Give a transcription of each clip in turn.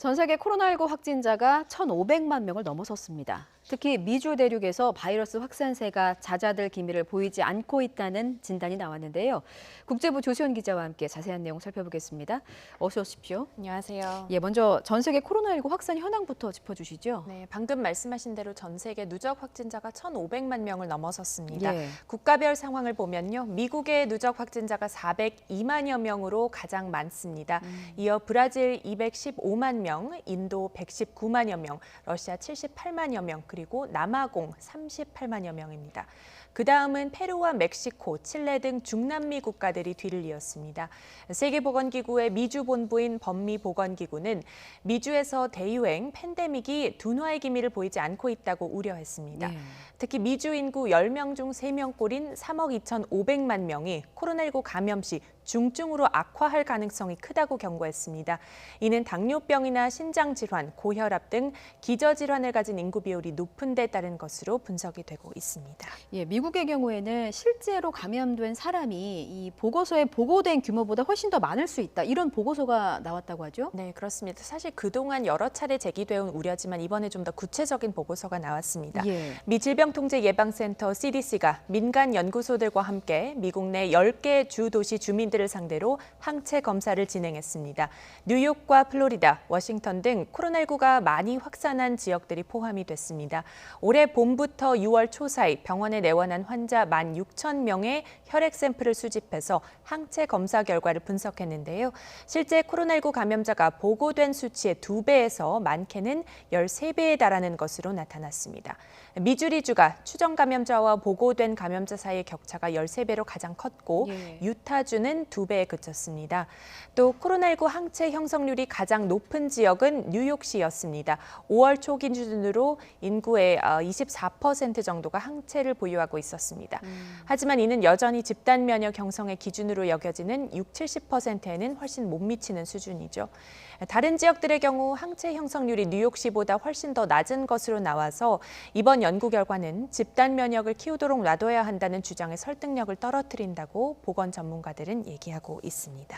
전 세계 코로나19 확진자가 1,500만 명을 넘어섰습니다. 특히 미주 대륙에서 바이러스 확산세가 잦아들 기미를 보이지 않고 있다는 진단이 나왔는데요. 국제부 조시원 기자와 함께 자세한 내용 살펴보겠습니다. 어서 오십시오. 안녕하세요. 먼저 전 세계 코로나19 확산 현황부터 짚어주시죠. 네, 방금 말씀하신 대로 전 세계 누적 확진자가 1,500만 명을 넘어섰습니다. 예. 국가별 상황을 보면요. 미국의 누적 확진자가 402만여 명으로 가장 많습니다. 이어 브라질 215만 명, 인도 119만여 명, 러시아 78만여 명, 그리고 남아공 38만여 명입니다. 그 다음은 페루와 멕시코, 칠레 등 중남미 국가들이 뒤를 이었습니다. 세계보건기구의 미주 본부인 법미보건기구는 미주에서 대유행, 팬데믹이 둔화의 기미를 보이지 않고 있다고 우려했습니다. 네. 특히 미주 인구 10명 중 3명꼴인 3억 2,500만 명이 코로나19 감염 시 중증으로 악화할 가능성이 크다고 경고했습니다. 이는 당뇨병이나 신장질환, 고혈압 등 기저질환을 가진 인구 비율이 높은 데 따른 것으로 분석이 되고 있습니다. 미국의 경우에는 실제로 감염된 사람이 이 보고서에 보고된 규모보다 훨씬 더 많을 수 있다. 이런 보고서가 나왔다고 하죠? 네, 그렇습니다. 사실 그동안 여러 차례 제기되어 온 우려지만 이번에 좀 더 구체적인 보고서가 나왔습니다. 미 질병통제예방센터 CDC가 민간 연구소들과 함께 미국 내 10개 주 도시 주민들을 상대로 항체 검사를 진행했습니다. 뉴욕과 플로리다, 워싱턴 등 코로나19가 많이 확산한 지역들이 포함이 됐습니다. 올해 봄부터 6월 초 사이 병원에 내원한 환자 16,000명의 혈액 샘플을 수집해서 항체 검사 결과를 분석했는데요. 실제 코로나19 감염자가 보고된 수치의 2배에서 많게는 13배에 달하는 것으로 나타났습니다. 미주리주가 추정 감염자와 보고된 감염자 사이의 격차가 13배로 가장 컸고 유타주는 2배에 그쳤습니다. 또 코로나19 항체 형성률이 가장 높은 지역은 뉴욕시였습니다. 5월 초 기준으로 인구의 24% 정도가 항체를 보유하고 있었습니다. 하지만 이는 여전히 집단 면역 형성의 기준으로 여겨지는 60-70%에는 훨씬 못 미치는 수준이죠. 다른 지역들의 경우 항체 형성률이 뉴욕시보다 훨씬 더 낮은 것으로 나와서 이번 연구 결과는 집단 면역을 키우도록 놔둬야 한다는 주장의 설득력을 떨어뜨린다고 보건 전문가들은 얘기하고 있습니다.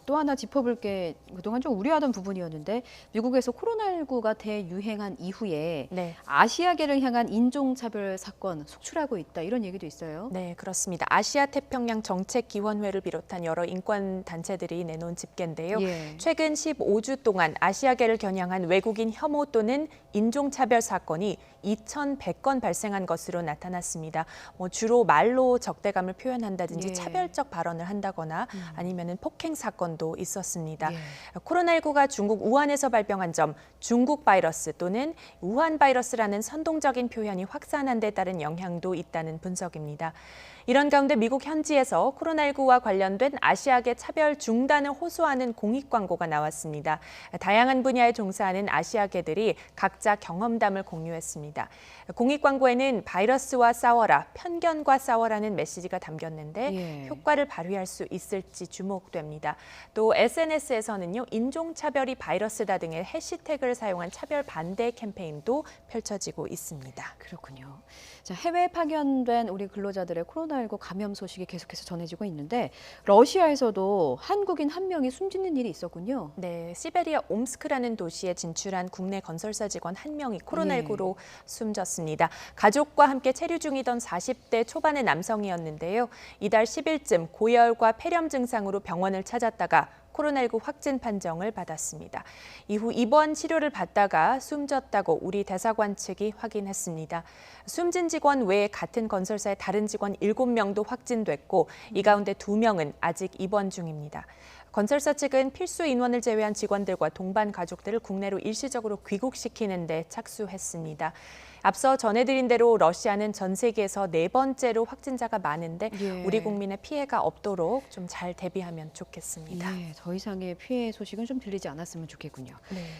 또 하나 짚어볼 게 그동안 좀 우려하던 부분이었는데 미국에서 코로나19가 대유행한 이후에 아시아계를 향한 인종차별 사건 속출하고 있다 이런 얘기도 있어요. 네, 그렇습니다. 아시아 태평양 정책기원회를 비롯한 여러 인권단체들이 내놓은 집계인데요. 최근 15주 동안 아시아계를 겨냥한 외국인 혐오 또는 인종차별 사건이 2,100건 발생한 것으로 나타났습니다. 주로 말로 적대감을 표현한다든지 차별적 발언을 한다거나 아니면은 폭행 사건도 있었습니다. 코로나19가 중국 우한에서 발병한 점, 중국 바이러스 또는 우한 바이러스라는 선동적인 표현이 확산한 데 따른 영향도 있다는 분석입니다. 이런 가운데 미국 현지에서 코로나19와 관련된 아시아계 차별 중단을 호소하는 공익 광고가 나왔습니다. 다양한 분야에 종사하는 아시아계들이 각자 경험담을 공유했습니다. 공익 광고에는 바이러스와 싸워라, 편견과 싸워라는 메시지가 담겼는데 효과를 발휘할 수 있을지 주목됩니다. 또 SNS에서는요, 인종차별이 바이러스다 등의 해시태그를 사용한 차별 반대 캠페인도 펼쳐지고 있습니다. 그렇군요. 자, 해외에 파견된 우리 근로자들의 코로나19 감염 소식이 계속해서 전해지고 있는데 러시아에서도 한국인 한 명이 숨지는 일이 있었군요. 네, 시베리아 옴스크라는 도시에 진출한 국내 건설사 직원 한 명이 코로나19로 숨졌습니다. 가족과 함께 체류 중이던 40대 초반의 남성이었는데요. 이달 10일쯤 고열과 폐렴 증상으로 병원을 찾았다가 코로나19 확진 판정을 받았습니다. 이후 입원 치료를 받다가 숨졌다고 우리 대사관 측이 확인했습니다. 숨진 직원 외에 같은 건설사의 다른 직원 7명도 확진됐고 이 가운데 2명은 아직 입원 중입니다. 건설사 측은 필수 인원을 제외한 직원들과 동반 가족들을 국내로 일시적으로 귀국시키는 데 착수했습니다. 앞서 전해드린 대로 러시아는 전 세계에서 4번째로 확진자가 많은데 우리 국민의 피해가 없도록 좀 잘 대비하면 좋겠습니다. 더 이상의 피해 소식은 좀 들리지 않았으면 좋겠군요.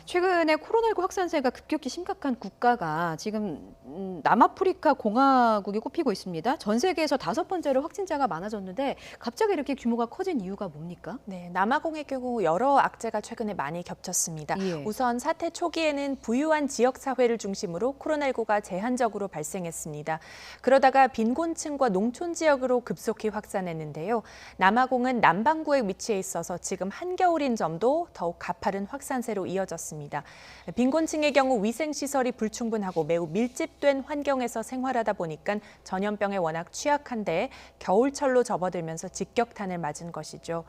최근에 코로나19 확산세가 급격히 심각한 국가가 지금 남아프리카 공화국이 꼽히고 있습니다. 전 세계에서 5번째로 확진자가 많아졌는데 갑자기 이렇게 규모가 커진 이유가 뭡니까? 네, 남아공의 경우 여러 악재가 최근에 많이 겹쳤습니다. 우선 사태 초기에는 부유한 지역사회를 중심으로 코로나19가 감염자가 제한적으로 발생했습니다. 그러다가 빈곤층과 농촌 지역으로 급속히 확산했는데요. 남아공은 남반구에 위치해 있어서 지금 한겨울인 점도 더욱 가파른 확산세로 이어졌습니다. 빈곤층의 경우 위생시설이 불충분하고 매우 밀집된 환경에서 생활하다 보니까 전염병에 워낙 취약한데 겨울철로 접어들면서 직격탄을 맞은 것이죠.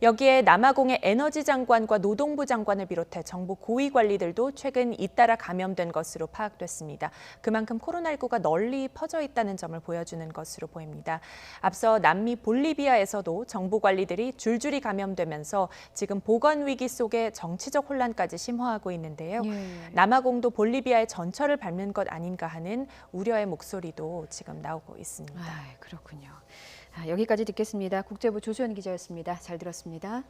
여기에 남아공의 에너지 장관과 노동부 장관을 비롯해 정부 고위 관리들도 최근 잇따라 감염된 것으로 파악됐습니다. 그만큼 코로나19가 널리 퍼져 있다는 점을 보여주는 것으로 보입니다. 앞서 남미 볼리비아에서도 정부 관리들이 줄줄이 감염되면서 지금 보건 위기 속에 정치적 혼란까지 심화하고 있는데요. 남아공도 볼리비아의 전철을 밟는 것 아닌가 하는 우려의 목소리도 지금 나오고 있습니다. 그렇군요. 여기까지 듣겠습니다. 국제부 조수연 기자였습니다. 잘 들었습니다.